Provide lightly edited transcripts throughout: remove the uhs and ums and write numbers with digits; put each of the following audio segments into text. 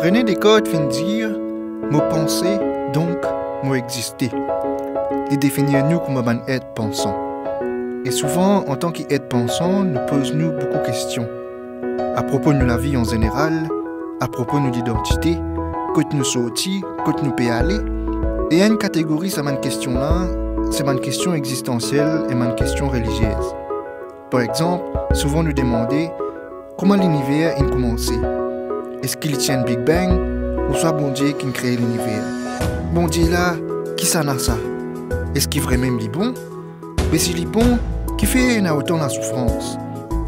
René Descartes vient dire « Mot penser, donc, mot exister ». Il définit nous comme un être pensant. Et souvent, en tant qu'être pensant, nous posons beaucoup de questions. À propos de la vie en général, à propos de l'identité, quand nous sortis, quand nous pouvons aller. Et il y a une catégorie, c'est une question-là, c'est une question existentielle et une question religieuse. Par exemple, souvent nous demander comment l'univers a commencé. Est-ce qu'il tient le Big Bang ou soit bon Dieu qui a créé l'univers? Bon Dieu là, qui s'en a ça? Est-ce qu'il est vraiment bon? Mais s'il est bon, qui fait autant la souffrance?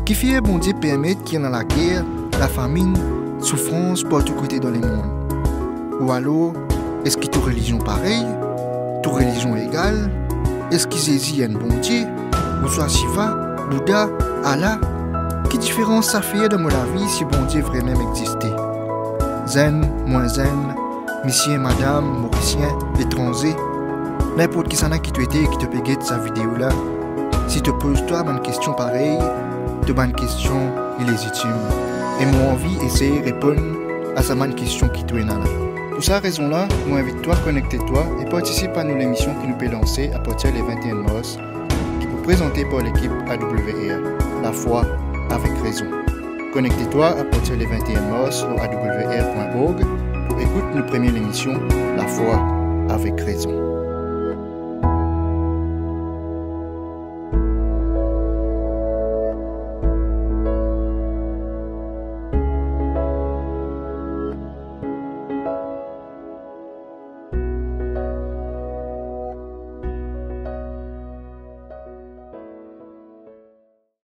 Qui fait bon Dieu permettre qu'il y ait la guerre, la famine, souffrance pour tout côté dans le monde? Ou alors, est-ce qu'il y a toute religion pareille? Toute religion égale? Est-ce qu'il y a un bon Dieu? Ou soit Shiva, Bouddha, Allah? Quelle différence ça fait dans la vie si bon Dieu vraiment existait? Zen, moins zen, monsieur et madame, mauricien, étranger, n'importe qui s'en a qui tu étais et qui te payait de sa vidéo là. Si tu poses toi une question pareille, tu as une question illégitime. Et moi envie d'essayer de répondre à sa bonne question qui te est là. Pour cette raison-là, moi invite-toi, connecte-toi et participe à nous l'émission qui nous peut lancer à partir des 21 mars, qui est présentée par l'équipe AWR, La foi avec raison. Connectez-toi à partir des 21 mars sur awr.org pour écouter nos premières émissions La foi avec raison.